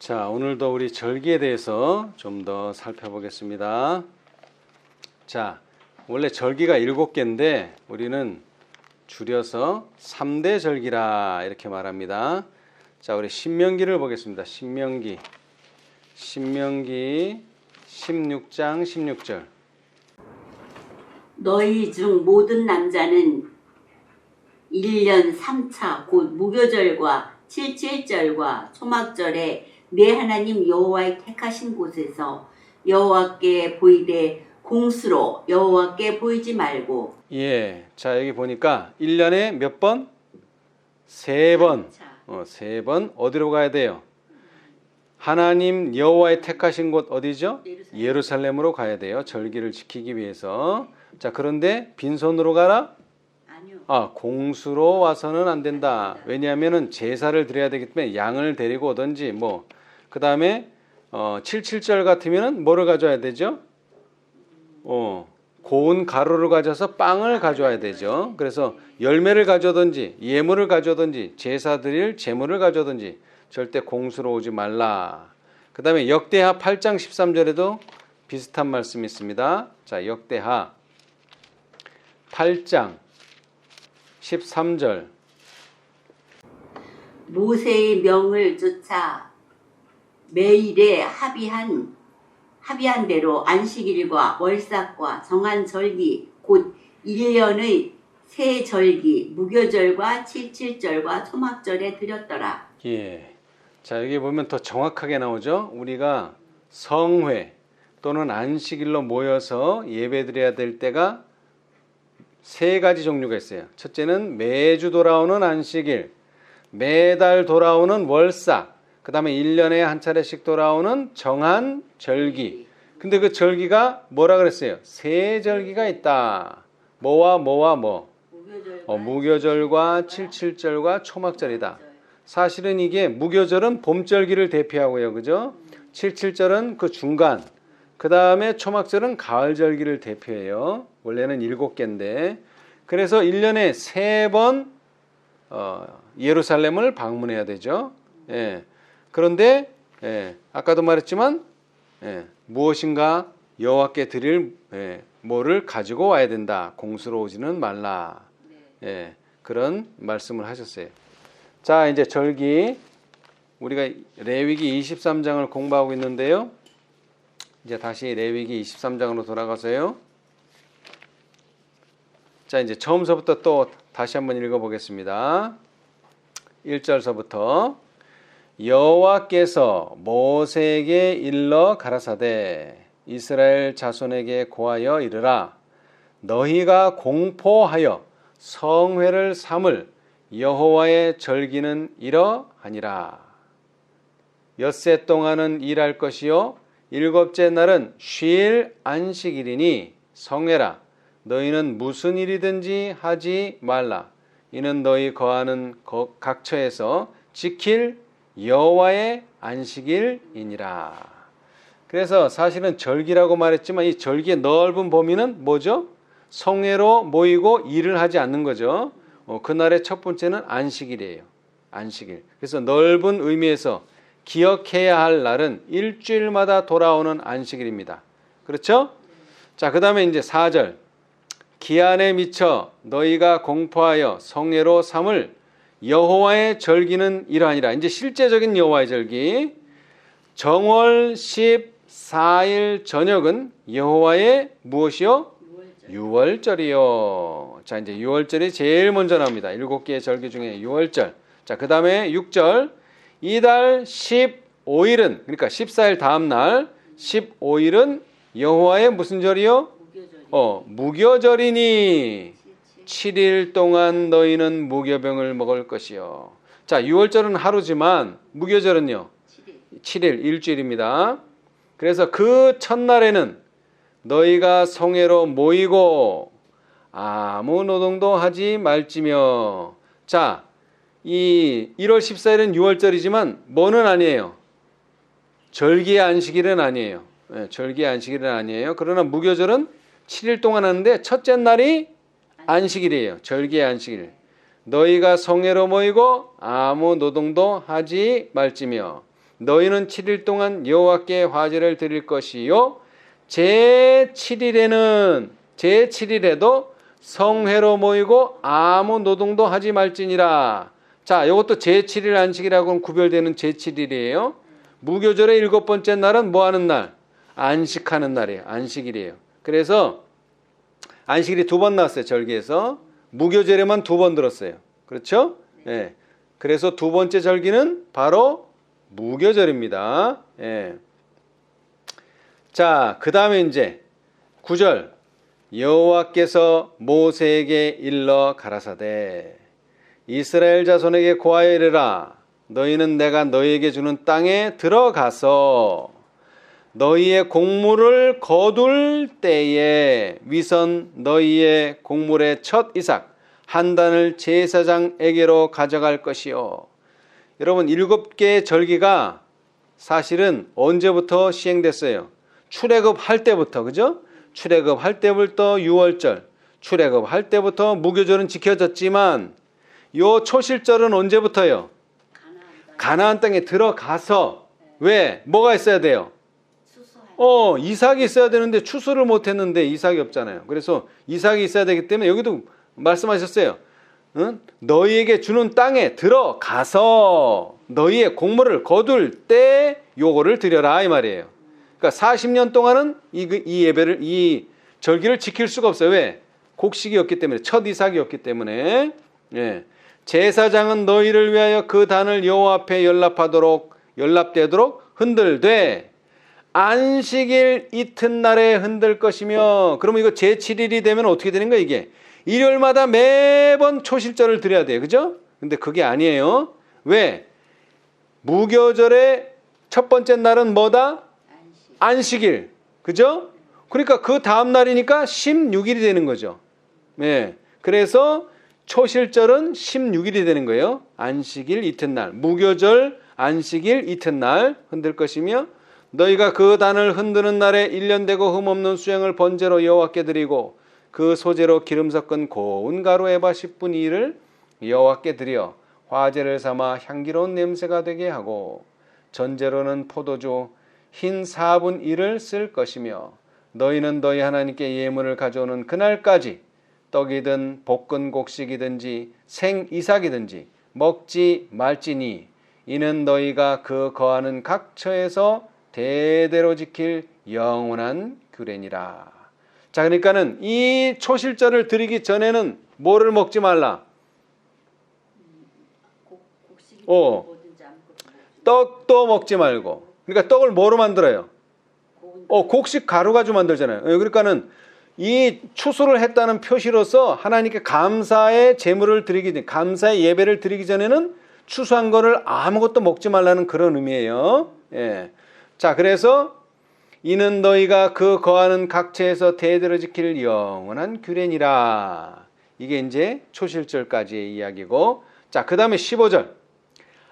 자, 오늘도 우리 절기에 대해서 좀 더 살펴보겠습니다. 자, 원래 절기가 7개인데 우리는 줄여서 3대 절기라 이렇게 말합니다. 자, 우리 신명기를 보겠습니다. 신명기 16장 16절. 너희 중 모든 남자는 1년 3차 곧 무교절과 칠칠절과 초막절에 내 하나님 여호와의 택하신 곳에서 여호와께 보이되 공수로 여호와께 보이지 말고. 예, 자 여기 보니까 1년에 몇 번? 3번. 3번 어디로 가야 돼요? 하나님 여호와의 택하신 곳 어디죠? 예루살렘으로 가야 돼요. 절기를 지키기 위해서. 자, 그런데 빈손으로 가라? 아니요. 공수로 와서는 안 된다. 왜냐하면은 제사를 드려야 되기 때문에 양을 데리고 오든지 그 다음에 77절 같으면은 뭐를 가져야 되죠? 고운 가루를 가져서 빵을 가져와야 되죠. 그래서 열매를 가져오든지 예물을 가져오든지 제사 드릴 제물을 가져오든지 절대 공수로 오지 말라. 그 다음에 역대하 8장 13절에도 비슷한 말씀이 있습니다. 자, 역대하 8장 13절. 모세의 명을 쫓아 매일에 합의한 대로 안식일과 월삭과 정한 절기 곧 1년의 새 절기 무교절과 칠칠절과 초막절에 드렸더라. 예. 자, 여기 보면 더 정확하게 나오죠. 우리가 성회 또는 안식일로 모여서 예배드려야 될 때가 3가지 종류가 있어요. 첫째는 매주 돌아오는 안식일, 매달 돌아오는 월삭, 그 다음에 1년에 한 차례씩 돌아오는 정한 절기. 근데 그 절기가 뭐라 그랬어요? 3절기가 있다. 뭐와 뭐? 무교절과 칠칠절과 초막절이다. 사실은 이게 무교절은 봄절기를 대표하고요. 그죠? 칠칠절은 그 중간, 그 다음에 초막절은 가을절기를 대표해요. 원래는 7개인데 그래서 1년에 3번 예루살렘을 방문해야 되죠. 예. 그런데 아까도 말했지만 무엇인가 여호와께 드릴 뭐를 가지고 와야 된다. 공수로 오지는 말라. 그런 말씀을 하셨어요. 자, 이제 절기 우리가 레위기 23장을 공부하고 있는데요. 이제 다시 레위기 23장으로 돌아가서요. 자, 이제 처음서부터 또 다시 한번 읽어보겠습니다. 1절서부터 여호와께서 모세에게 일러 가라사대 이스라엘 자손에게 고하여 이르라 너희가 공포하여 성회를 삼을 여호와의 절기는 이러하니라. 엿새 동안은 일할 것이요 7째 날은 쉴 안식일이니 성회라. 너희는 무슨 일이든지 하지 말라. 이는 너희 거하는 각처에서 지킬 여호와의 안식일이니라. 그래서 사실은 절기라고 말했지만 이 절기의 넓은 범위는 뭐죠? 성회로 모이고 일을 하지 않는 거죠. 그날의 첫 번째는 안식일이에요. 안식일. 그래서 넓은 의미에서 기억해야 할 날은 일주일마다 돌아오는 안식일입니다. 그렇죠? 자, 그 다음에 이제 4절. 기한에 미쳐 너희가 공포하여 성회로 삼을 여호와의 절기는 이러하니라. 이제 실제적인 여호와의 절기. 정월 14일 저녁은 여호와의 무엇이요? 유월절이요. 자, 이제 유월절이 제일 먼저 나옵니다. 7개의 절기 중에 유월절. 자, 그 다음에 6절. 이달 15일은 그러니까 14일 다음 날 15일은 여호와의 무슨 절이요? 무교절이니 7일 동안 너희는 무교병을 먹을 것이요. 자, 유월절은 하루지만 무교절은요 7일 일주일입니다. 그래서 그 첫날에는 너희가 성회로 모이고 아무 노동도 하지 말지며. 자, 이 1월 14일은 유월절이지만 뭐는 아니에요. 절기의 안식일은 아니에요. 절기의 안식일은 아니에요. 그러나 무교절은 7일 동안 하는데 첫째 날이 안식일이에요. 절기의 안식일. 너희가 성회로 모이고 아무 노동도 하지 말지며 너희는 7일 동안 여호와께 화제를 드릴 것이요 제7일에도 성회로 모이고 아무 노동도 하지 말지니라. 자, 이것도 제7일 안식이라고는 구별되는 제7일이에요. 무교절의 7번째 날은 뭐 하는 날? 안식하는 날이에요. 안식일이에요. 그래서 안식일이 2번 나왔어요. 절기에서. 무교절에만 2번 들었어요. 그렇죠? 예. 그래서 2번째 절기는 바로 무교절입니다. 예. 자, 그 다음에 이제 9절. 여호와께서 모세에게 일러 가라사대 이스라엘 자손에게 고하여 이르라. 너희는 내가 너희에게 주는 땅에 들어가서 너희의 곡물을 거둘 때에 위선 너희의 곡물의 첫 이삭 한 단을 제사장에게로 가져갈 것이요. 여러분 7개의 절기가 사실은 언제부터 시행됐어요? 출애굽할 때부터, 그죠? 출애굽할 때부터 6월절, 출애굽할 때부터 무교절은 지켜졌지만 요 초실절은 언제부터요? 가나안 땅에 들어가서. 왜? 뭐가 있어야 돼요? 이삭이 있어야 되는데 추수를 못했는데 이삭이 없잖아요. 그래서 이삭이 있어야 되기 때문에 여기도 말씀하셨어요. 응? 너희에게 주는 땅에 들어가서 너희의 곡물을 거둘 때 요거를 드려라 이 말이에요. 그러니까 40년 동안은 이 절기를 지킬 수가 없어요. 왜? 곡식이었기 때문에, 첫 이삭이었기 때문에. 예. 제사장은 너희를 위하여 그 단을 여호와 앞에 연납되도록 흔들되 안식일 이튿날에 흔들 것이며. 그러면 이거 제7일이 되면 어떻게 되는 거야 이게? 일요일마다 매번 초실절을 드려야 돼요. 그죠? 근데 그게 아니에요. 왜? 무교절의 첫 번째 날은 뭐다? 안식일. 그죠? 그러니까 그 다음 날이니까 16일이 되는 거죠. 네. 그래서 초실절은 16일이 되는 거예요. 안식일 이튿날. 무교절 안식일 이튿날 흔들 것이며 너희가 그 단을 흔드는 날에 1년 되고 흠없는 수양을 번제로 여호와께 드리고 그 소재로 기름 섞은 고운 가루 에바 10분 2를 여호와께 드려 화제를 삼아 향기로운 냄새가 되게 하고 전제로는 포도주 흰 4분 1을 쓸 것이며 너희는 너희 하나님께 예물을 가져오는 그날까지 떡이든 볶은 곡식이든지 생 이삭이든지 먹지 말지니 이는 너희가 그 거하는 각 처에서 대대로 지킬 영원한 규례니라. 자, 그러니까는 이 초실절을 드리기 전에는 뭐를 먹지 말라? 떡도 먹지 말고. 그러니까 떡을 뭐로 만들어요? 곡식 가루 가지고 만들잖아요. 그러니까는 이 추수를 했다는 표시로서 하나님께 감사의 제물을 드리기 전, 감사의 예배를 드리기 전에는 추수한 거를 아무것도 먹지 말라는 그런 의미예요. 예. 자, 그래서 이는 너희가 그 거하는 각처에서 대대로 지킬 영원한 규례니라. 이게 이제 초실절까지의 이야기고. 자, 그 다음에 15절.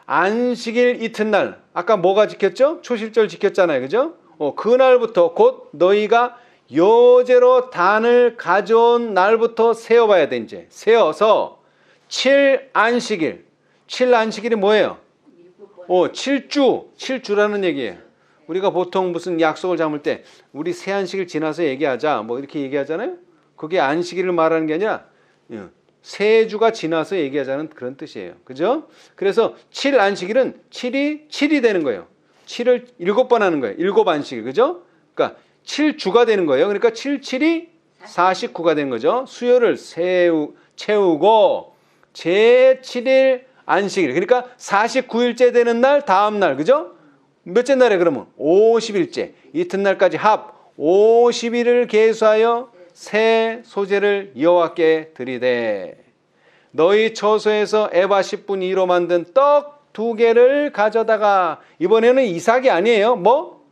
안식일 이튿날. 아까 뭐가 지켰죠? 초실절 지켰잖아요. 그죠? 그날부터 곧 너희가 요제로 단을 가져온 날부터 세어봐야 돼. 이제 세어서 7안식일. 7안식일이 뭐예요? 7주라는 얘기예요. 우리가 보통 무슨 약속을 잡을 때 우리 새 안식일 지나서 얘기하자 뭐 이렇게 얘기하잖아요. 그게 안식일을 말하는 게 아니라 세 주가 지나서 얘기하자는 그런 뜻이에요. 그죠? 그래서 7안식일은 7이 되는 거예요. 7을 7번 하는 거예요. 7안식일. 그죠? 그러니까 7주가 되는 거예요. 그러니까 7, 7이 49가 되는 거죠. 수요를 채우고 제7일 안식일. 그러니까 49일째 되는 날 다음 날. 그죠? 몇째 날에 그러면 50일째. 이튿날까지 합 50일을 계수하여 새 소재를 여호와께 드리되 너희 처소에서 에바 10분 2로 만든 떡 2개를 가져다가 이번에는 이삭이 아니에요. 뭐?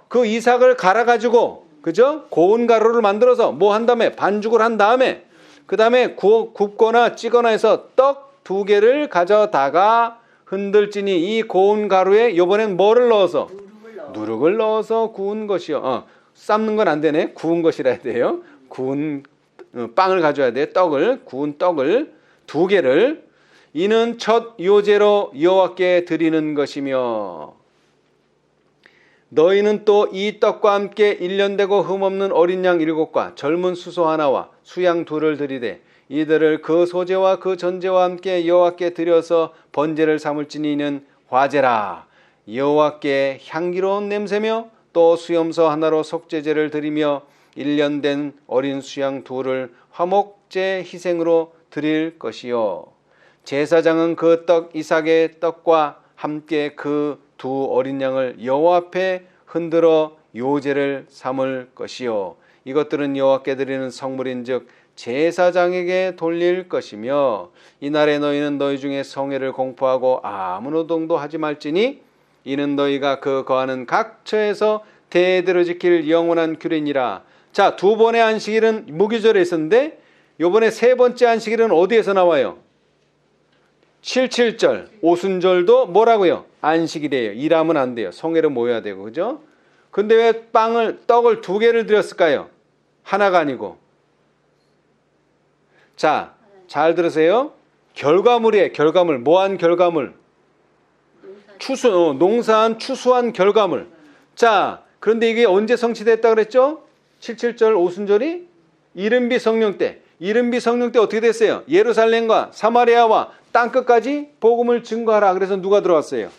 그 이삭을 갈아가지고 그죠? 고운 가루를 만들어서 뭐 한 다음에 반죽을 한 다음에 그 다음에 굽거나 찌거나 해서 떡 2개를 가져다가 흔들지니 이 고운 가루에 이번엔 뭐를 넣어서? 누룩을 넣어서 구운 것이요. 삶는 건 안 되네. 구운 것이라 해야 돼요. 구운 빵을 가져야 돼. 구운 떡을 2개를 이는 첫 요제로 여호와께 드리는 것이며. 너희는 또 이 떡과 함께 1년 되고 흠없는 어린 양 7과 젊은 수소 하나와 수양 2를 드리되 이들을 그 소제와 그 전제와 함께 여호와께 드려서 번제를 삼을지니 이는 화제라. 여호와께 향기로운 냄새며 또 수염소 하나로 속죄제를 드리며 1년 된 어린 수양 2를 화목제 희생으로 드릴 것이요. 제사장은 그 떡 이삭의 떡과 함께 그 2 어린 양을 여호와 앞에 흔들어 요제를 삼을 것이요. 이것들은 여호와께 드리는 성물인즉 제사장에게 돌릴 것이며 이날에 너희는 너희 중에 성회를 공포하고 아무 노동도 하지 말지니 이는 너희가 그 거하는 각 처에서 대대로 지킬 영원한 규례니라. 자, 2번의 안식일은 무교절에 있었는데 요번에 3번째 안식일은 어디에서 나와요? 77절 오순절도 뭐라고요? 안식일이에요. 일하면 안 돼요. 성회로 모여야 되고, 그죠? 근데 왜 떡을 2개를 드렸을까요? 하나가 아니고. 자, 잘 들으세요. 결과물이에요. 결과물. 뭐한 결과물? 농사한 추수한 결과물. 자, 그런데 이게 언제 성취됐다 그랬죠? 77절 오순절이 이른비 성령 때. 이른비 성령 때 어떻게 됐어요? 예루살렘과 사마리아와 땅끝까지 복음을 증거하라. 그래서 누가 들어왔어요?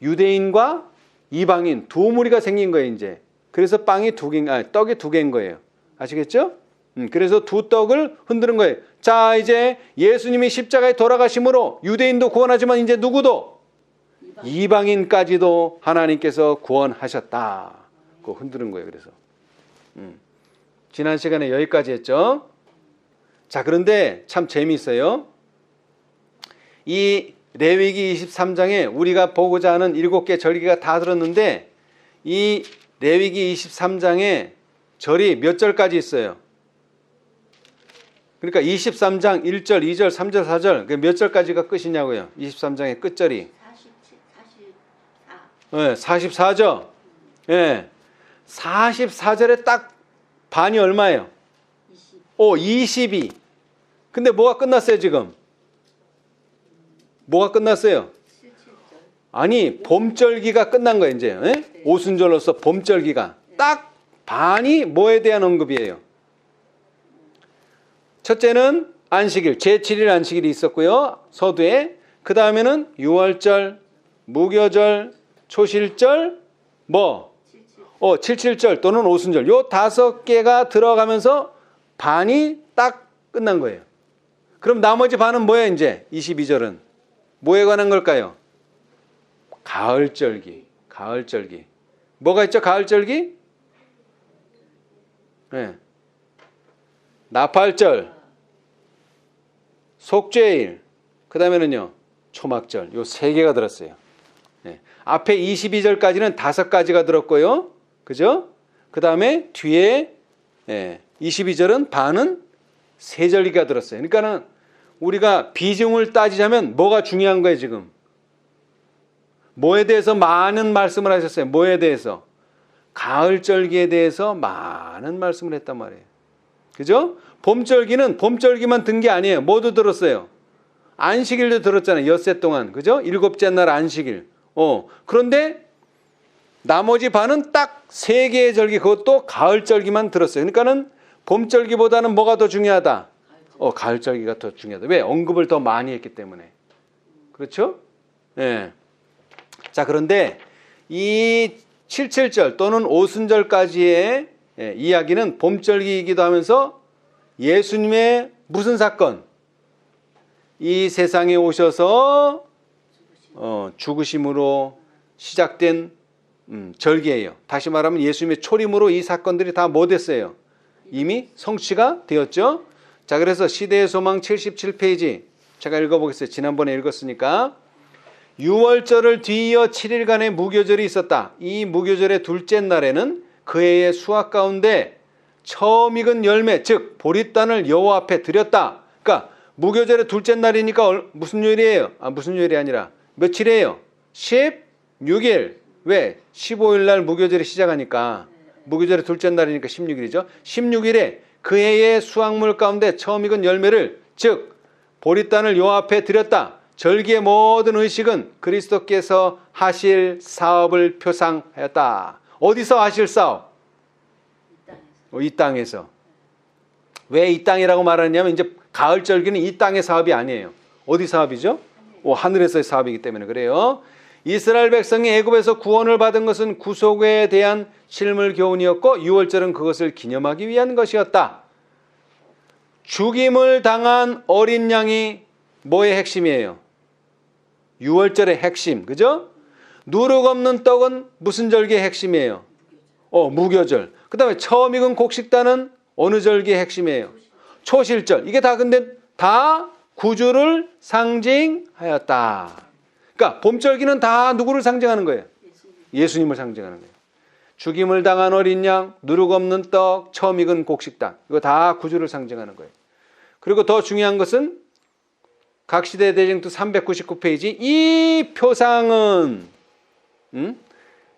유대인과 이방인 2무리가 생긴 거예요, 이제. 그래서 떡이 2개인 거예요. 아시겠죠? 그래서 2 떡을 흔드는 거예요. 자, 이제 예수님이 십자가에 돌아가심으로 유대인도 구원하지만 이제 누구도? 이방인까지도 하나님께서 구원하셨다. 그거 흔드는 거예요, 그래서. 지난 시간에 여기까지 했죠. 자, 그런데 참 재미있어요. 이 레위기 23장에 우리가 보고자 하는 7개 절기가 다 들었는데 이 레위기 23장에 절이 몇 절까지 있어요? 그러니까 23장 1절, 2절, 3절, 4절 몇 절까지가 끝이냐고요? 23장의 끝절이 44죠. 예. 44절에 딱 반이 얼마예요? 22. 근데 뭐가 끝났어요, 지금? 뭐가 끝났어요? 아니, 봄절기가 끝난 거예요, 이제. 예? 오순절로서 봄절기가. 딱 반이 뭐에 대한 언급이에요? 첫째는 안식일, 제7일 안식일이 있었고요, 서두에. 그 다음에는 유월절, 무교절, 초실절, 77절 또는 오순절. 요 5개가 들어가면서 반이 딱 끝난 거예요. 그럼 나머지 반은 뭐예요, 이제? 22절은. 뭐에 관한 걸까요? 가을절기. 가을절기. 뭐가 있죠, 가을절기? 네. 나팔절, 속죄일, 그 다음에는요, 초막절. 요 3개가 들었어요. 네. 앞에 22절까지는 5가지가 들었고요. 그죠? 그 다음에 뒤에 22절은 반은 3절기가 들었어요. 그러니까는 우리가 비중을 따지자면 뭐가 중요한 거예요, 지금? 뭐에 대해서 많은 말씀을 하셨어요? 뭐에 대해서? 가을절기에 대해서 많은 말씀을 했단 말이에요. 그죠? 봄절기는 봄절기만 든 게 아니에요. 뭐도 들었어요? 안식일도 들었잖아요. 엿새 동안. 그죠? 7째 날 안식일. 그런데 나머지 반은 딱 3개의 절기, 그것도 가을절기만 들었어요. 그러니까는 봄절기보다는 뭐가 더 중요하다? 가을절기가 더 중요하다. 왜? 언급을 더 많이 했기 때문에. 그렇죠? 예. 자, 그런데 이 77절 또는 오순절까지의 이야기는 봄절기이기도 하면서 예수님의 무슨 사건? 이 세상에 오셔서 죽으심으로 시작된 절기예요. 다시 말하면 예수님의 초림으로 이 사건들이 다 뭐 됐어요? 이미 성취가 되었죠. 자, 그래서 시대의 소망 77페이지 제가 읽어보겠어요. 지난번에 읽었으니까. 6월절을 뒤이어 7일간의 무교절이 있었다. 이 무교절의 둘째 날에는 그 해의 수확 가운데 처음 익은 열매, 즉 보릿단을 여호와 앞에 드렸다. 그러니까 무교절의 둘째 날이니까 무슨 요일이에요? 무슨 요일이 아니라 며칠이에요? 16일. 왜? 15일 날 무교절이 시작하니까. 무교절의 둘째 날이니까 16일이죠. 16일에 그 해의 수확물 가운데 처음 익은 열매를, 즉 보릿단을 여호와 앞에 드렸다. 절기의 모든 의식은 그리스도께서 하실 사업을 표상하였다. 어디서 하실 사업? 이 땅에서. 왜 이 땅이라고 말하냐면 이제 가을 절기는 이 땅의 사업이 아니에요. 어디 사업이죠? 하늘에서의 사업이기 때문에 그래요. 이스라엘 백성이 애굽에서 구원을 받은 것은 구속에 대한 실물 교훈이었고 유월절은 그것을 기념하기 위한 것이었다. 죽임을 당한 어린 양이 뭐의 핵심이에요? 유월절의 핵심, 그죠? 누룩 없는 떡은 무슨 절기의 핵심이에요? 무교절. 그 다음에 처음 익은 곡식단은 어느 절기의 핵심이에요? 초실절. 이게 다 근데 다 구주를 상징하였다. 그러니까 봄절기는 다 누구를 상징하는 거예요? 예수님을 상징하는 거예요. 죽임을 당한 어린 양, 누룩 없는 떡, 처음 익은 곡식단. 이거 다 구주를 상징하는 거예요. 그리고 더 중요한 것은 각시대 대쟁투 399페이지 이 표상은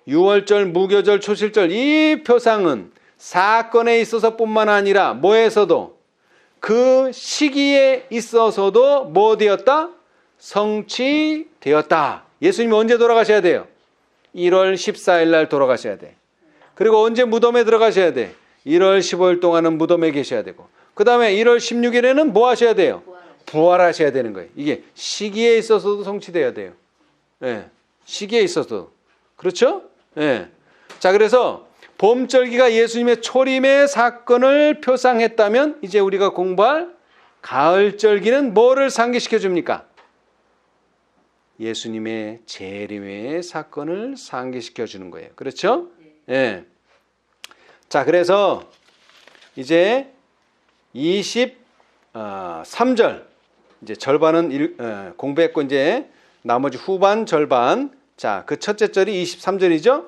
유월절, 무교절, 초실절 이 표상은 사건에 있어서뿐만 아니라 뭐에서도 그 시기에 있어서도 뭐 되었다? 성취되었다. 예수님이 언제 돌아가셔야 돼요? 1월 14일 날 돌아가셔야 돼. 그리고 언제 무덤에 들어가셔야 돼? 1월 15일 동안은 무덤에 계셔야 되고 그 다음에 1월 16일에는 뭐 하셔야 돼요? 부활하셔야 되는 거예요. 이게 시기에 있어서도 성취돼야 돼요. 예, 시기에 있어서도. 그렇죠? 예. 자, 그래서 봄절기가 예수님의 초림의 사건을 표상했다면 이제 우리가 공부할 가을절기는 뭐를 상기시켜 줍니까? 예수님의 재림의 사건을 상기시켜 주는 거예요. 그렇죠? 예. 자, 그래서 이제 23절 이제 절반은 공부했고 이제 나머지 후반 절반. 자, 그 첫째 절이 23절이죠.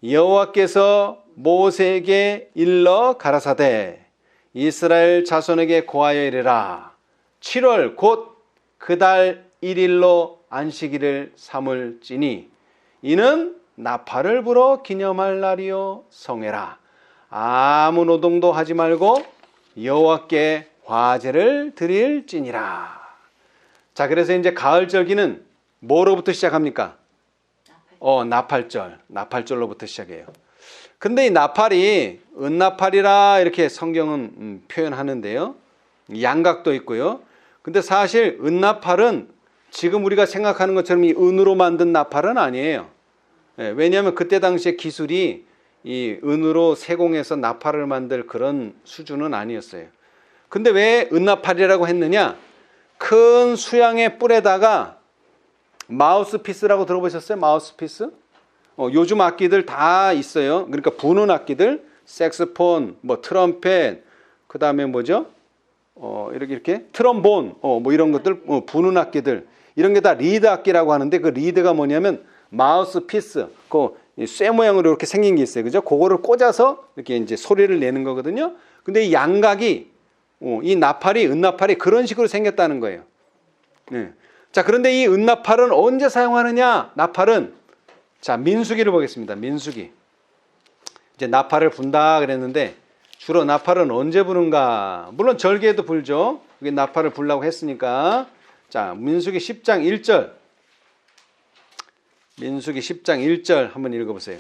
여호와께서 모세에게 일러 가라사대 이스라엘 자손에게 고하여 이르라 7월 곧 그달 1일로 안식일을 삼을지니 이는 나팔을 불어 기념할 날이요 성회라 아무 노동도 하지 말고 여호와께 화제를 드릴지니라. 자, 그래서 이제 가을절기는 뭐로부터 시작합니까? 나팔절로부터 시작해요. 근데 이 나팔이 은나팔이라 이렇게 성경은 표현하는데요. 양각도 있고요. 근데 사실 은나팔은 지금 우리가 생각하는 것처럼 이 은으로 만든 나팔은 아니에요. 왜냐하면 그때 당시에 기술이 이 은으로 세공해서 나팔을 만들 그런 수준은 아니었어요. 근데 왜 은나팔이라고 했느냐? 큰 수양의 뿔에다가 마우스피스라고 들어보셨어요? 마우스피스? 요즘 악기들 다 있어요. 그러니까 부는 악기들, 색스폰, 뭐 트럼펫, 그 다음에 뭐죠? 이렇게 트럼본, 뭐 이런 것들, 부는 악기들 이런 게 다 리드 악기라고 하는데 그 리드가 뭐냐면 마우스피스, 쇠 모양으로 이렇게 생긴 게 있어요, 그죠? 그거를 꽂아서 이렇게 이제 소리를 내는 거거든요. 근데 이 양각이 이 나팔이 은나팔이 그런 식으로 생겼다는 거예요. 네. 자, 그런데 이 은나팔은 언제 사용하느냐? 나팔은 자, 민수기를 보겠습니다. 민수기. 이제 나팔을 분다 그랬는데 주로 나팔은 언제 부는가? 물론 절기에도 불죠. 이게 나팔을 불라고 했으니까. 자, 민수기 10장 1절. 민수기 10장 1절 한번 읽어보세요.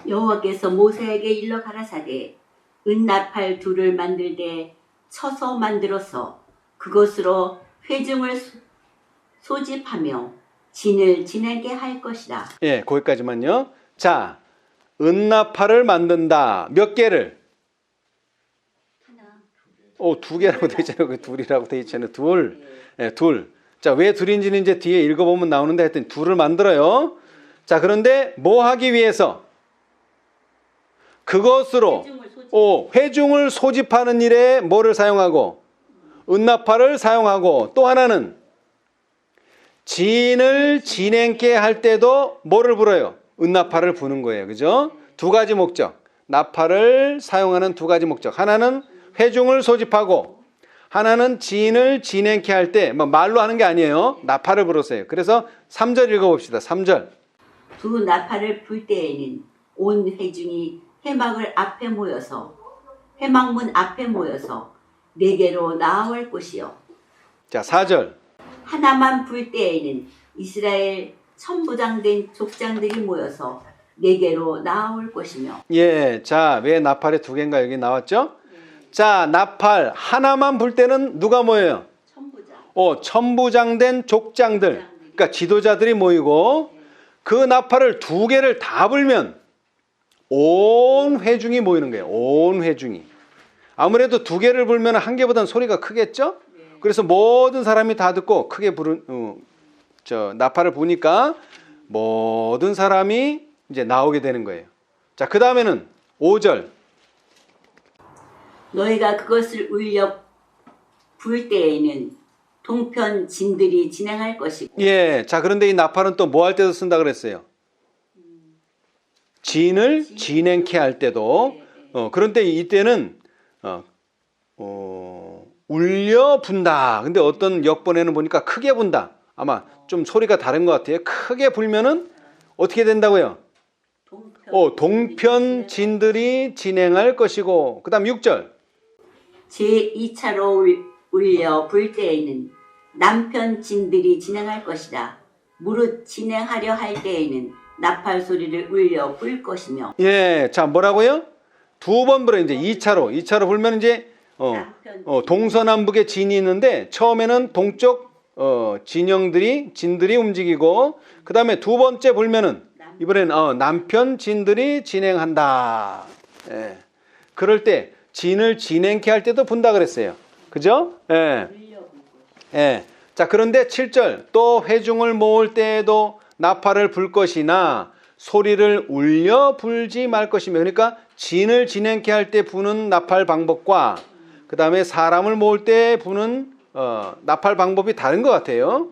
여호와께서 모세에게 일러 가라사대 은나팔 둘을 만들되 쳐서 만들어서 그것으로 회중을 소집하며 진을 지내게 할 것이다. 예, 거기까지만요. 자, 은나팔을 만든다. 몇 개를? 두 개라고 되어 있잖아요. 둘이라고 되어 있잖아요. 둘. 예, 둘. 자, 왜 둘인지는 이제 뒤에 읽어보면 나오는데 하여튼 둘을 만들어요. 자, 그런데 뭐 하기 위해서? 그것으로 회중을 소집하는 일에 뭐를 사용하고? 은나팔을 사용하고 또 하나는 진을 진행케 할 때도 뭐를 불어요? 은나팔을 부는 거예요. 그죠? 두 가지 목적. 나팔을 사용하는 두 가지 목적. 하나는 회중을 소집하고 하나는 진을 진행케 할 때 말로 하는 게 아니에요. 나팔을 불었어요. 그래서 3절 읽어봅시다. 3절. 두 나팔을 불 때에는 온 회중이 회막문 앞에 모여서 네 개로 나아올 것이요. 자, 4절. 하나만 불 때에는 이스라엘 천부장된 족장들이 모여서 내게로 나아올 것이며. 예, 자, 왜 나팔에 두 개인가 여기 나왔죠? 자, 나팔 하나만 불 때는 누가 모여요? 천부장. 천부장된 족장들, 그러니까 지도자들이 모이고 그 나팔을 두 개를 다 불면 온 회중이 모이는 거예요. 온 회중이. 아무래도 두 개를 불면 한 개보다는 소리가 크겠죠? 그래서 모든 사람이 다 듣고 크게 나팔을 부니까 모든 사람이 이제 나오게 되는 거예요. 자, 그 다음에는 5절. 너희가 그것을 울려 불 때에는 동편 진들이 진행할 것이고. 예, 자, 그런데 이 나팔은 또 뭐 할 때도 쓴다 그랬어요? 진을 진행케 할 때도. 그런데 이때는 울려 분다. 근데 어떤 역본에는 보니까 크게 분다. 아마 좀 소리가 다른 것 같아요. 크게 불면은 어떻게 된다고요? 동편 진들이 진행할 것이고. 그 다음 6절. 제2차로 울려 불 때에는 남편 진들이 진행할 것이다. 무릇 진행하려 할 때에는 나팔 소리를 울려 불 것이며. 예, 자, 뭐라고요? 두 번 불어. 이제 2차로 불면 이제 동서남북의 진이 있는데 처음에는 동쪽 진들이 움직이고, 그 다음에 두 번째 불면은 이번에는 남편 진들이 진행한다. 예. 그럴 때 진을 진행케 할 때도 분다 그랬어요. 그죠? 예. 예. 자, 그런데 7절. 또 회중을 모을 때에도 나팔을 불 것이나 소리를 울려 불지 말 것이며. 그러니까 진을 진행케 할 때 부는 나팔 방법과 그 다음에 사람을 모을 때 부는 나팔 방법이 다른 것 같아요.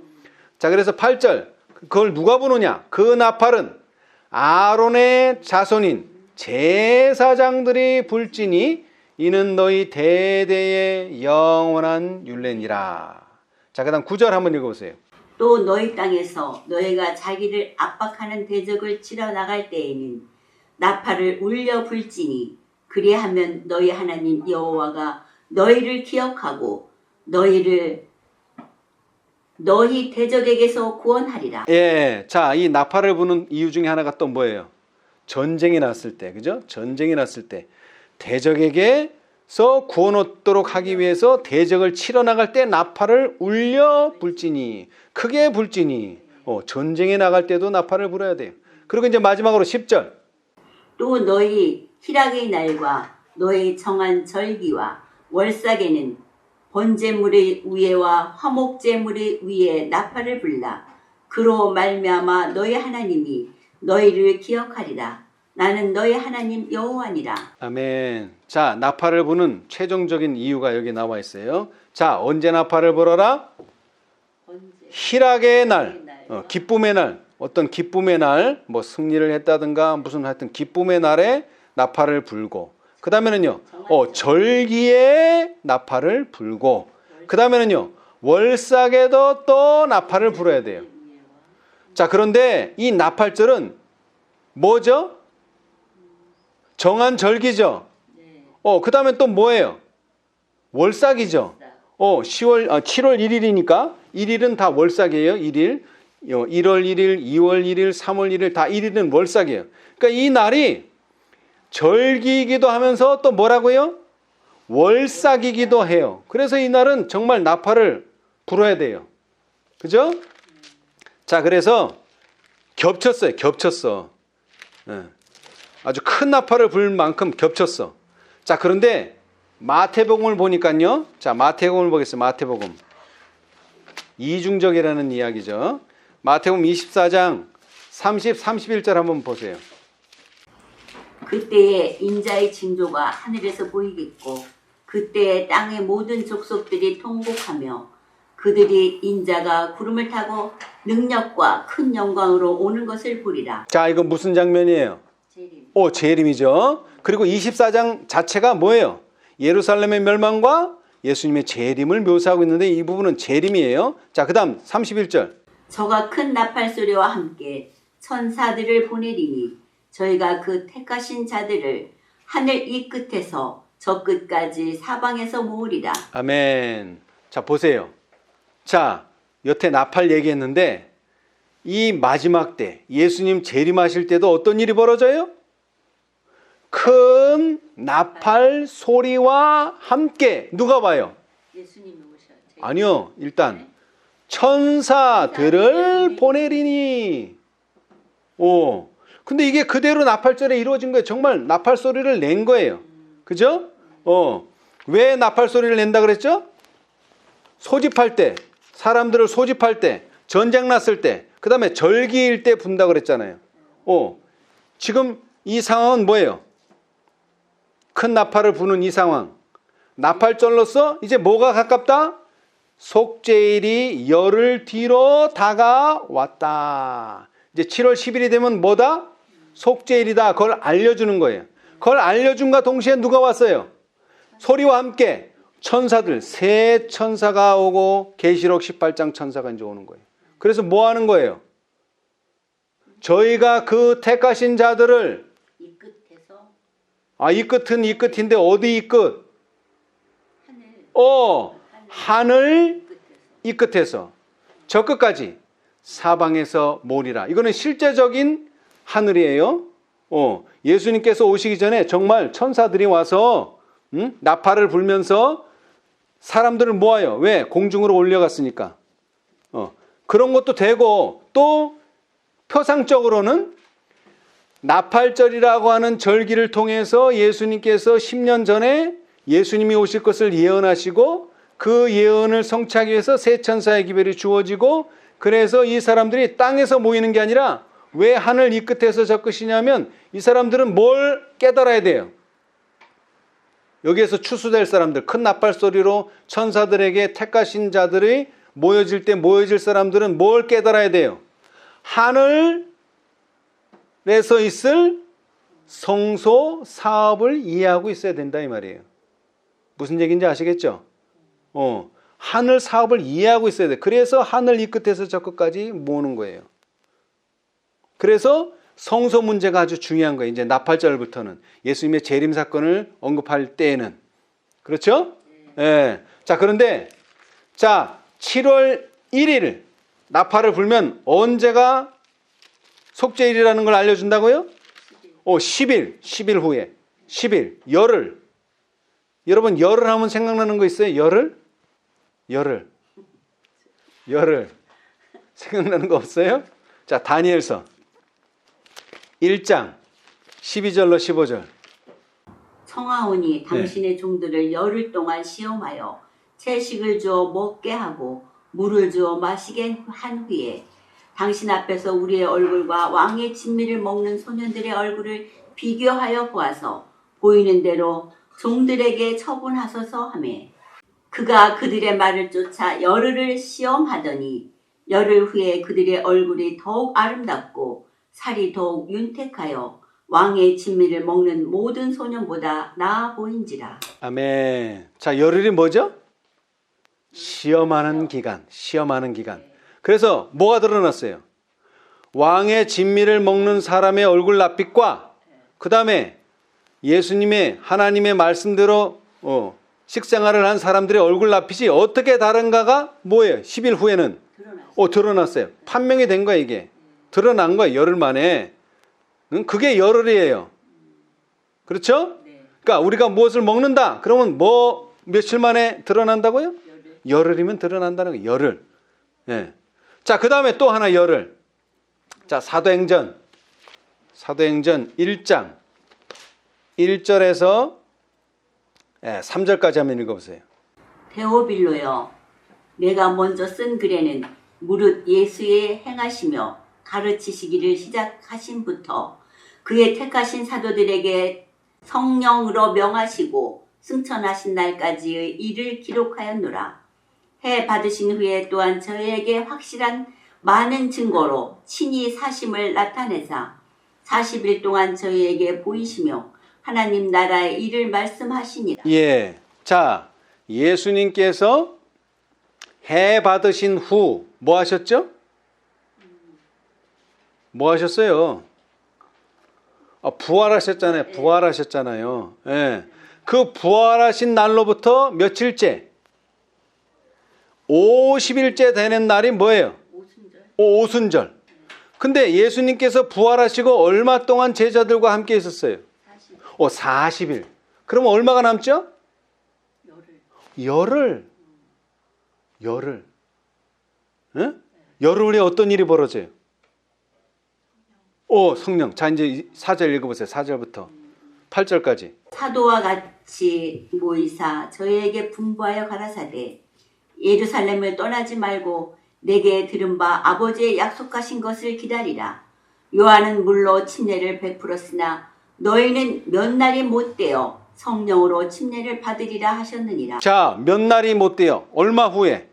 자, 그래서 8절. 그걸 누가 부느냐? 그 나팔은 아론의 자손인 제사장들이 불지니 이는 너희 대대의 영원한 율례니라. 자, 그 다음 9절 한번 읽어보세요. 또 너희 땅에서 너희가 자기를 압박하는 대적을 치러 나갈 때에는 나팔을 울려 불지니 그리하면 너희 하나님 여호와가 너희를 기억하고 너희 대적에게서 구원하리라. 예, 자, 이 나팔을 부는 이유 중에 하나가 또 뭐예요? 전쟁이 났을 때, 그죠? 전쟁이 났을 때 대적에게서 구원 얻도록 하기 위해서 대적을 치러 나갈 때 나팔을 울려 불지니, 크게 불지니. 전쟁에 나갈 때도 나팔을 불어야 돼요. 그리고 이제 마지막으로 10절. 또 너희 희락의 날과 너희 정한 절기와 월삭에는 번제물의 위에와 화목제물의 위에 나팔을 불라. 그로 말미암아 너희 하나님이 너희를 기억하리라. 나는 너희 하나님 여호와니라. 아멘. 자, 나팔을 부는 최종적인 이유가 여기 나와 있어요. 자, 언제 나팔을 불어라? 희락의 날, 기쁨의 날, 어떤 기쁨의 날, 뭐 승리를 했다든가 무슨 하여튼 기쁨의 날에 나팔을 불고, 그 다음에는요, 절기에 나팔을 불고, 그 다음에는요, 월삭에도 또 나팔을 불어야 돼요. 자, 그런데 이 나팔절은 뭐죠? 정한 절기죠. 그 다음에 또 뭐예요? 월삭이죠. 7월 1일이니까 1일은 다 월삭이에요. 1일. 1월 1일, 2월 1일, 3월 1일 다 1일은 월삭이에요. 그러니까 이 날이 절기이기도 하면서 또 뭐라고요? 월삭이기도 해요. 그래서 이 날은 정말 나팔을 불어야 돼요. 그죠? 자, 그래서 겹쳤어. 아주 큰 나팔을 불 만큼 겹쳤어. 자, 그런데 마태복음을 보니까요. 자, 마태복음을 보겠습니다. 마태복음. 이중적이라는 이야기죠. 마태복음 24장 30, 31절 한번 보세요. 그때에 인자의 징조가 하늘에서 보이겠고 그때에 땅의 모든 족속들이 통곡하며 그들이 인자가 구름을 타고 능력과 큰 영광으로 오는 것을 보리라. 자, 이거 무슨 장면이에요? 재림이죠. 그리고 24장 자체가 뭐예요? 예루살렘의 멸망과 예수님의 재림을 묘사하고 있는데 이 부분은 재림이에요. 자, 그 다음 31절. 저가 큰 나팔 소리와 함께 천사들을 보내리니 저희가 그 택하신 자들을 하늘 이 끝에서 저 끝까지 사방에서 모으리라. 아멘. 자, 보세요. 자, 여태 나팔 얘기했는데 이 마지막 때 예수님 재림하실 때도 어떤 일이 벌어져요? 큰 나팔 소리와 함께 누가 와요? 예수님이 오셔. 아니요. 일단 천사들을 보내리니. 오. 근데 이게 그대로 나팔절에 이루어진 거예요. 정말 나팔 소리를 낸 거예요. 그죠? 왜 나팔 소리를 낸다 그랬죠? 소집할 때, 사람들을 소집할 때, 전쟁 났을 때, 그 다음에 절기일 때 분다 그랬잖아요. 지금 이 상황은 뭐예요? 큰 나팔을 부는 이 상황. 나팔절로서 이제 뭐가 가깝다? 속죄일이 열흘 뒤로 다가왔다. 이제 7월 10일이 되면 뭐다? 속죄일이다. 그걸 알려주는 거예요. 그걸 알려준과 동시에 누가 왔어요? 소리와 함께 천사들, 세 천사가 오고 계시록 18장 천사가 이제 오는 거예요. 그래서 뭐 하는 거예요? 저희가 그 택하신 자들을 이 끝에서 이 끝은 이 끝인데 어디 이 끝? 하늘 이 끝에서 저 끝까지 사방에서 모으리라. 이거는 실제적인 하늘이에요. 예수님께서 오시기 전에 정말 천사들이 와서 나팔을 불면서 사람들을 모아요. 왜? 공중으로 올려갔으니까. 그런 것도 되고 또 표상적으로는 나팔절이라고 하는 절기를 통해서 예수님께서 10년 전에 예수님이 오실 것을 예언하시고 그 예언을 성취하기 위해서 세 천사의 기별이 주어지고 그래서 이 사람들이 땅에서 모이는 게 아니라 왜 하늘 이 끝에서 저 끝이냐면 이 사람들은 뭘 깨달아야 돼요? 여기에서 추수될 사람들, 큰 나팔 소리로 천사들에게 택하신 자들이 모여질 때 모여질 사람들은 뭘 깨달아야 돼요? 하늘에서 있을 성소 사업을 이해하고 있어야 된다 이 말이에요. 무슨 얘기인지 아시겠죠? 하늘 사업을 이해하고 있어야 돼. 그래서 하늘 이 끝에서 저 끝까지 모으는 거예요. 그래서 성소 문제가 아주 중요한 거예요. 이제 나팔절부터는 예수님의 재림 사건을 언급할 때에는 그렇죠? 네. 자 그런데 7월 1일 나팔을 불면 언제가 속죄일이라는 걸 알려준다고요? 10일 후에 10일 열흘. 여러분 열흘 하면 생각나는 거 있어요? 열흘 생각나는 거 없어요? 자 다니엘서 1장 12절로 15절. 청하오니 당신의 종들을 열흘 동안 시험하여 채식을 주어 먹게 하고 물을 주어 마시게 한 후에 당신 앞에서 우리의 얼굴과 왕의 진미를 먹는 소년들의 얼굴을 비교하여 보아서 보이는 대로 종들에게 처분하소서 하매 그가 그들의 말을 쫓아 열흘을 시험하더니 열흘 후에 그들의 얼굴이 더욱 아름답고 살이 더욱 윤택하여 왕의 진미를 먹는 모든 소년보다 나아 보인지라. 아멘. 자 열흘이 뭐죠? 시험하는 기간. 그래서 뭐가 드러났어요? 왕의 진미를 먹는 사람의 얼굴 낯빛과 그 다음에 예수님의 하나님의 말씀대로 식생활을 한 사람들의 얼굴 낯빛이 어떻게 다른가가 뭐예요? 10일 후에는 드러났어요. 판명이 된 거야 이게. 드러난 거예요. 열흘 만에. 그게 열흘이에요. 그렇죠? 그러니까 우리가 무엇을 먹는다. 그러면 뭐 며칠 만에 드러난다고요? 열흘이면 드러난다는 거예요. 열흘. 네. 자, 그 다음에 또 하나 열흘. 자, 사도행전 1장 1절에서 3절까지 한번 읽어보세요. 데오빌로여, 내가 먼저 쓴 글에는 무릇 예수의 행하시며 가르치시기를 시작하신부터 그의 택하신 사도들에게 성령으로 명하시고 승천하신 날까지의 일을 기록하였노라. 해 받으신 후에 또한 저희에게 확실한 많은 증거로 친히 사심을 나타내사 40일 동안 저희에게 보이시며 하나님 나라의 일을 말씀하시니라. 예. 자, 예수님께서 해 받으신 후 뭐 하셨죠? 뭐 하셨어요? 부활하셨잖아요. 부활하셨잖아요. 예. 그 부활하신 날로부터 며칠째? 50일째 되는 날이 뭐예요? 오순절. 근데 예수님께서 부활하시고 얼마 동안 제자들과 함께 있었어요? 40일. 그럼 얼마가 남죠? 열흘. 응? 열흘에 어떤 일이 벌어져요? 성령. 자, 이제 4절 읽어보세요. 4절부터 8절까지. 사도와 같이 모이사 저희에게 분부하여 가라사대 예루살렘을 떠나지 말고 내게 들은 바 아버지의 약속하신 것을 기다리라. 요한은 물로 침례를 베풀었으나 너희는 몇 날이 못되어 성령으로 침례를 받으리라 하셨느니라. 자, 몇 날이 못돼요? 얼마 후에?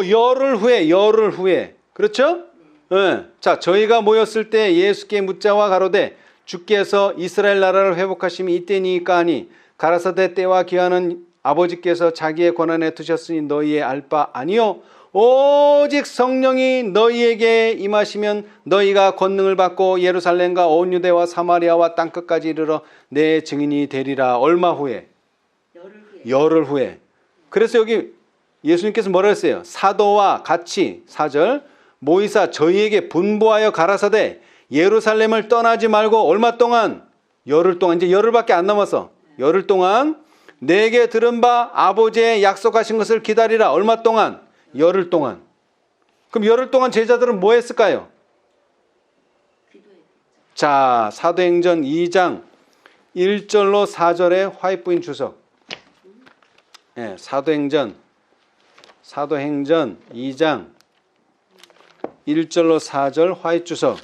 열흘 후에. 그렇죠? 네. 자, 저희가 모였을 때 예수께 묻자와 가로되 주께서 이스라엘 나라를 회복하심이 이때니까 하니 가라사대 때와 기한은 아버지께서 자기의 권한에 두셨으니 너희의 알 바 아니요 오직 성령이 너희에게 임하시면 너희가 권능을 받고 예루살렘과 온 유대와 사마리아와 땅끝까지 이르러 내 증인이 되리라. 얼마 후에? 열흘 후에. 그래서 여기 예수님께서 뭐라 했어요? 사도와 같이 4절 모이사 저희에게 분부하여 가라사대 예루살렘을 떠나지 말고 얼마 동안? 열흘 동안. 이제 열흘밖에 안 남았어. 열흘 동안 내게 들은 바 아버지의 약속하신 것을 기다리라. 얼마 동안? 열흘 동안. 그럼 열흘 동안 제자들은 뭐 했을까요? 자, 사도행전 2장 1절로 4절의 화이트부인 주석. 네, 사도행전 2장 1절로 4절 화이트 주석.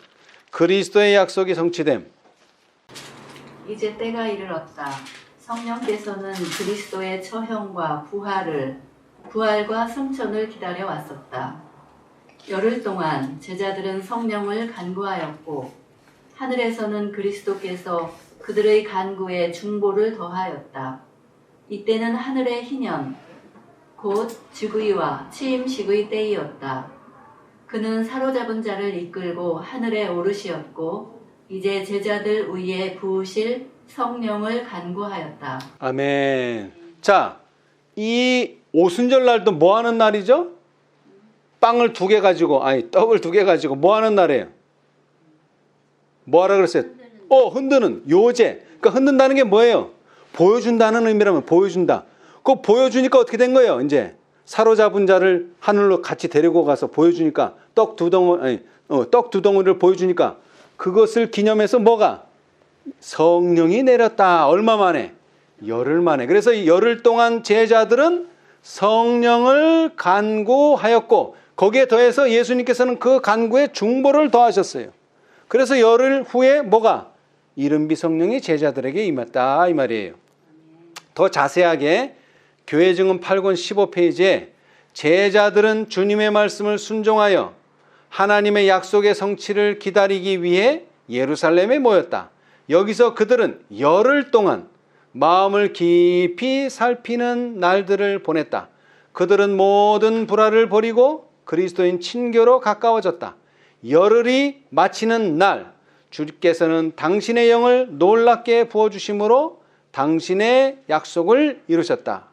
그리스도의 약속이 성취됨. 이제 때가 이르렀다. 성령께서는 그리스도의 처형과 부활과 승천을 기다려 왔었다. 열흘 동안 제자들은 성령을 간구하였고 하늘에서는 그리스도께서 그들의 간구에 중보를 더하였다. 이때는 하늘의 희년, 곧 즉위와 취임식의 때이었다. 그는 사로잡은 자를 이끌고 하늘에 오르시었고 이제 제자들 위에 부으실 성령을 간구하였다. 아멘. 자, 이 오순절 날도 뭐 하는 날이죠? 떡을 2개 가지고 뭐 하는 날이에요? 뭐 하라 그랬어요? 흔드는 요제. 그러니까 흔든다는 게 뭐예요? 보여준다는 의미라면 보여준다. 그거 보여주니까 어떻게 된 거예요? 이제 사로잡은 자를 하늘로 같이 데리고 가서 보여주니까 떡 두 덩어리를 보여주니까 그것을 기념해서 뭐가? 성령이 내렸다. 얼마 만에? 열흘 만에. 그래서 이 열흘 동안 제자들은 성령을 간구하였고 거기에 더해서 예수님께서는 그 간구에 중보를 더하셨어요. 그래서 열흘 후에 뭐가? 이른비 성령이 제자들에게 임했다 이 말이에요. 더 자세하게 교회 증언 8권 15페이지에 제자들은 주님의 말씀을 순종하여 하나님의 약속의 성취를 기다리기 위해 예루살렘에 모였다. 여기서 그들은 열흘 동안 마음을 깊이 살피는 날들을 보냈다. 그들은 모든 불화를 버리고 그리스도인 친교로 가까워졌다. 열흘이 마치는 날 주께서는 당신의 영을 놀랍게 부어주심으로 당신의 약속을 이루셨다.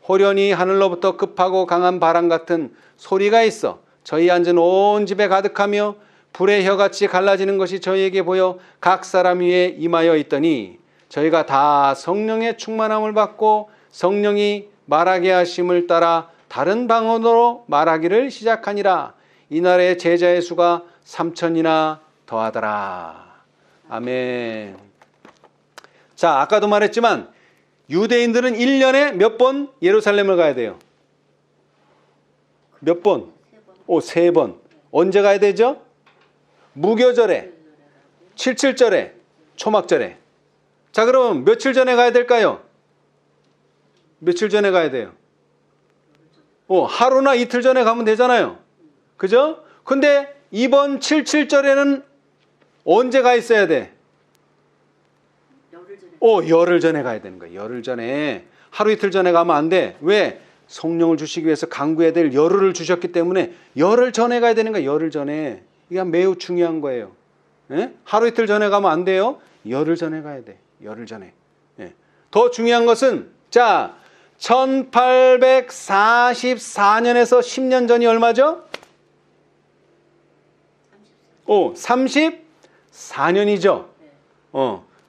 호련히 하늘로부터 급하고 강한 바람 같은 소리가 있어 저희 앉은 온 집에 가득하며 불의 혀같이 갈라지는 것이 저희에게 보여 각 사람 위에 임하여 있더니 저희가 다 성령의 충만함을 받고 성령이 말하게 하심을 따라 다른 방언으로 말하기를 시작하니라. 이날의 제자의 수가 3,000이나 더하더라. 아멘. 자, 아까도 말했지만 유대인들은 1년에 몇 번 예루살렘을 가야 돼요? 몇 번? 3번. 언제 가야 되죠? 무교절에, 77절에, 초막절에. 자, 그럼 며칠 전에 가야 될까요? 며칠 전에 가야 돼요? 하루나 이틀 전에 가면 되잖아요. 그죠? 근데 이번 77절에는 언제 가 있어야 돼? 열흘 전에 가야 되는 거예요. 열흘 전에. 하루 이틀 전에 가면 안 돼. 왜? 성령을 주시기 위해서 간구해야 될 열흘을 주셨기 때문에 열흘 전에 가야 되는 거예요. 열흘 전에. 이게 매우 중요한 거예요. 예? 하루 이틀 전에 가면 안 돼요. 열흘 전에 가야 돼. 열흘 전에. 예. 더 중요한 것은 자, 1844년에서 10년 전이 얼마죠? 34년이죠.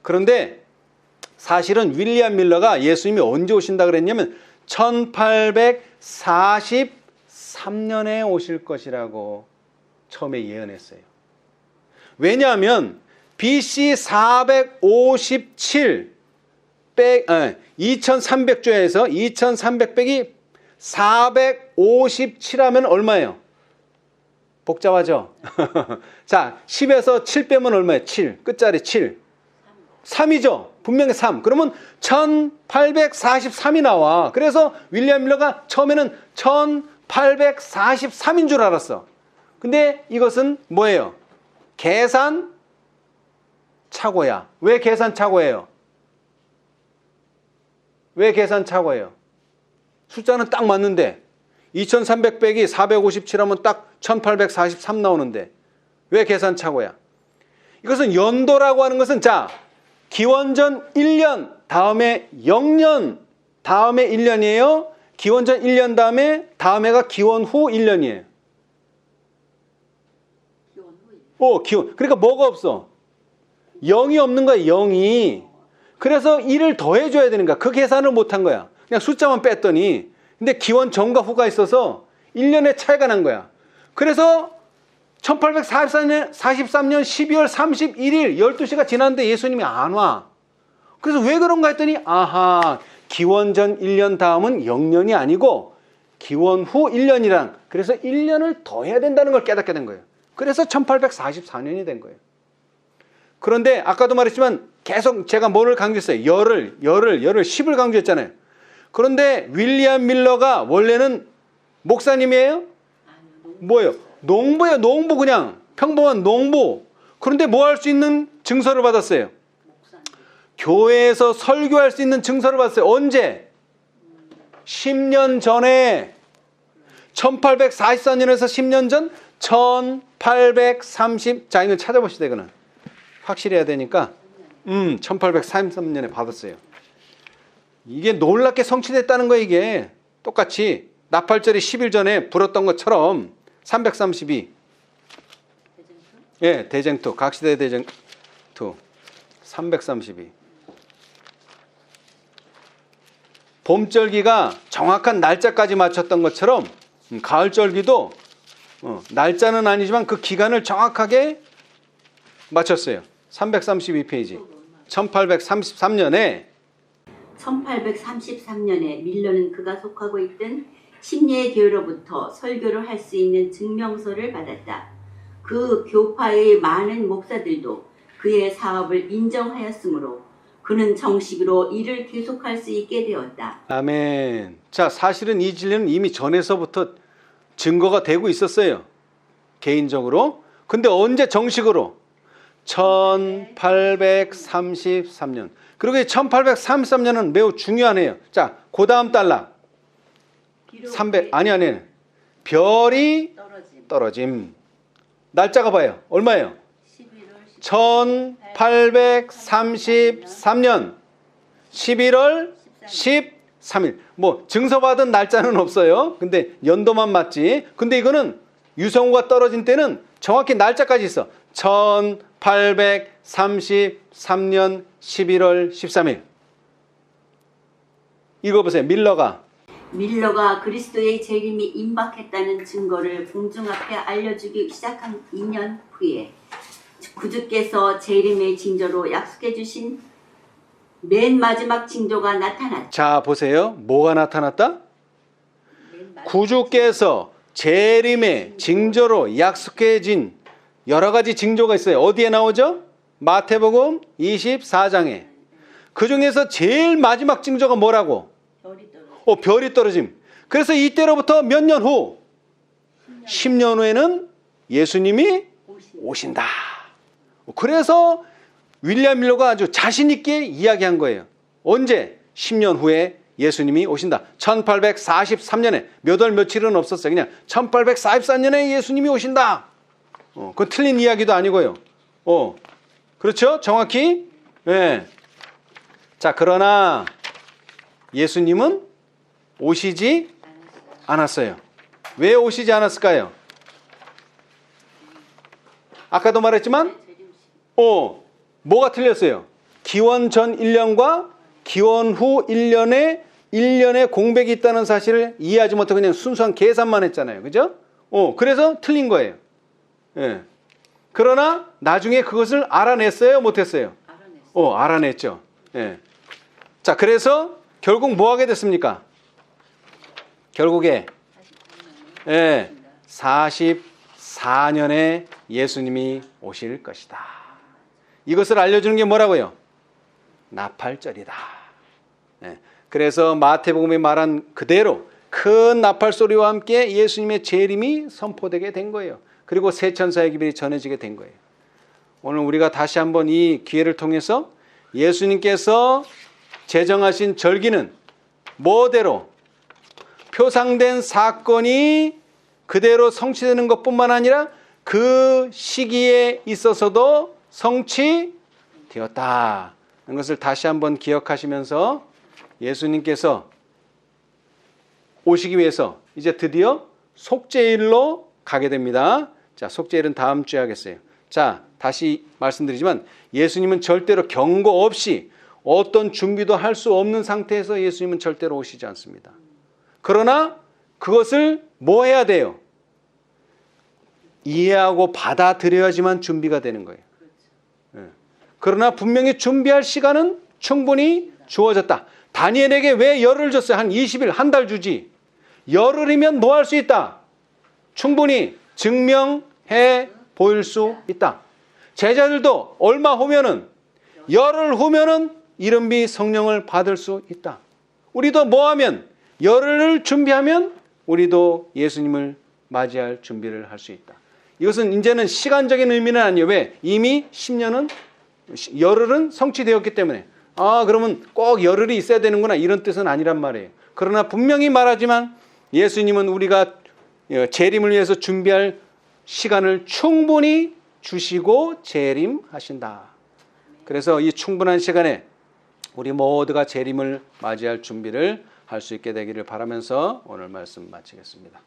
그런데 사실은 윌리엄 밀러가 예수님이 언제 오신다 그랬냐면 1843년에 오실 것이라고 처음에 예언했어요. 왜냐하면 BC 457 2300조에서 2300 빼기 457하면 얼마예요? 복잡하죠? 자, 10에서 7 빼면 얼마예요? 7. 끝자리 7. 3이죠? 분명히 3. 그러면 1843이 나와. 그래서 윌리엄 밀러가 처음에는 1843인 줄 알았어. 근데 이것은 뭐예요? 계산 착오야. 왜 계산 착오예요? 왜 계산 착오예요? 숫자는 딱 맞는데 2300 빼기 457 하면 딱 1843 나오는데 왜 계산 착오야? 이것은 연도라고 하는 것은 자, 기원전 1년 다음에 0년 다음에 1년이에요. 기원전 1년 다음에가 기원 후 1년이에요. 그러니까 뭐가 없어? 0이 없는 거야, 0이. 그래서 1을 더해줘야 되는 거야. 그 계산을 못한 거야. 그냥 숫자만 뺐더니. 근데 기원 전과 후가 있어서 1년의 차이가 난 거야. 그래서 1843년 12월 31일 12시가 지났는데 예수님이 안 와. 그래서 왜 그런가 했더니 아하, 기원 전 1년 다음은 0년이 아니고 기원 후 1년이랑 그래서 1년을 더 해야 된다는 걸 깨닫게 된 거예요. 그래서 1844년이 된 거예요. 그런데 아까도 말했지만 계속 제가 뭐를 강조했어요? 열을 10을 강조했잖아요. 그런데 윌리엄 밀러가 원래는 목사님이에요? 뭐예요? 농부예요. 농부, 그냥 평범한 농부. 그런데 뭐 할 수 있는 증서를 받았어요? 교회에서 설교할 수 있는 증서를 받았어요. 언제? 10년 전에. 1844년에서 10년 전 1830. 자, 이걸 찾아봅시다. 이거는 확실히 해야 되니까 1833년에 받았어요. 이게 놀랍게 성취됐다는 거예요. 이게 똑같이 나팔절이 10일 전에 불었던 것처럼 332. 예, 대쟁투, 각시대 대쟁투 332. 봄절기가 정확한 날짜까지 맞췄던 것처럼 가을절기도 날짜는 아니지만 그 기간을 정확하게 맞췄어요. 332페이지. 1833년에 1833년에 밀러는 그가 속하고 있던 심리의 교회로부터 설교를 할 수 있는 증명서를 받았다. 그 교파의 많은 목사들도 그의 사업을 인정하였으므로 그는 정식으로 일을 계속할 수 있게 되었다. 아멘. 자, 사실은 이 진리는 이미 전에서부터 증거가 되고 있었어요. 개인적으로. 근데 언제 정식으로? 1833년. 그리고 이 1833년은 매우 중요하네요. 자, 그 다음 달락. 300, 아니. 별이 떨어짐. 날짜가 봐요. 얼마예요? 1833년 11월 13일. 뭐 증서받은 날짜는 없어요. 근데 연도만 맞지. 근데 이거는 유성우가 떨어진 때는 정확히 날짜까지 있어. 1833년 11월 13일. 읽어보세요. 밀러가 그리스도의 재림이 임박했다는 증거를 공중 앞에 알려주기 시작한 2년 후에 구주께서 재림의 징조로 약속해 주신 맨 마지막 징조가 나타났다. 자, 보세요. 뭐가 나타났다? 구주께서 재림의 징조로 약속해 진 여러 가지 징조가 있어요. 어디에 나오죠? 마태복음 24장에. 그 중에서 제일 마지막 징조가 뭐라고? 별이 떨어짐. 그래서 이때로부터 몇 년 후? 10년 후에는 예수님이 오신다. 그래서 윌리엄 밀러가 아주 자신 있게 이야기한 거예요. 언제? 10년 후에 예수님이 오신다. 1843년에 몇 월 며칠은 없었어요. 그냥 1844년에 예수님이 오신다. 그건 틀린 이야기도 아니고요. 그렇죠? 정확히. 네. 자, 그러나 예수님은 오시지 않았어요. 왜 오시지 않았을까요? 아까도 말했지만 뭐가 틀렸어요? 기원 전 1년과 기원 후 1년에 공백이 있다는 사실을 이해하지 못하고 그냥 순수한 계산만 했잖아요. 그죠? 그래서 틀린 거예요. 예. 그러나 나중에 그것을 알아냈어요? 못했어요? 알아냈죠. 예. 자, 그래서 결국 뭐 하게 됐습니까? 결국에 44년에 예수님이 오실 것이다. 이것을 알려주는 게 뭐라고요? 나팔절이다. 그래서 마태복음에 말한 그대로 큰 나팔 소리와 함께 예수님의 재림이 선포되게 된 거예요. 그리고 새 천사의 기별이 전해지게 된 거예요. 오늘 우리가 다시 한번 이 기회를 통해서 예수님께서 제정하신 절기는 뭐대로 표상된 사건이 그대로 성취되는 것뿐만 아니라 그 시기에 있어서도 성취되었다는 것을 다시 한번 기억하시면서 예수님께서 오시기 위해서 이제 드디어 속죄일로 가게 됩니다. 자, 속죄일은 다음 주에 하겠어요. 자, 다시 말씀드리지만 예수님은 절대로 경고 없이 어떤 준비도 할 수 없는 상태에서 예수님은 절대로 오시지 않습니다. 그러나 그것을 뭐 해야 돼요? 이해하고 받아들여야지만 준비가 되는 거예요. 그러나 분명히 준비할 시간은 충분히 주어졌다. 다니엘에게 왜 열흘 줬어요? 한 20일, 한 달 주지. 열흘이면 뭐 할 수 있다? 충분히 증명해 보일 수 있다. 제자들도 얼마 후면은 열흘 후면은 이른비 성령을 받을 수 있다. 우리도 뭐 하면 열흘을 준비하면 우리도 예수님을 맞이할 준비를 할 수 있다. 이것은 이제는 시간적인 의미는 아니에요. 왜? 이미 10년은 열흘은 성취되었기 때문에 그러면 꼭 열흘이 있어야 되는구나 이런 뜻은 아니란 말이에요. 그러나 분명히 말하지만 예수님은 우리가 재림을 위해서 준비할 시간을 충분히 주시고 재림하신다. 그래서 이 충분한 시간에 우리 모두가 재림을 맞이할 준비를 할 수 있게 되기를 바라면서 오늘 말씀 마치겠습니다.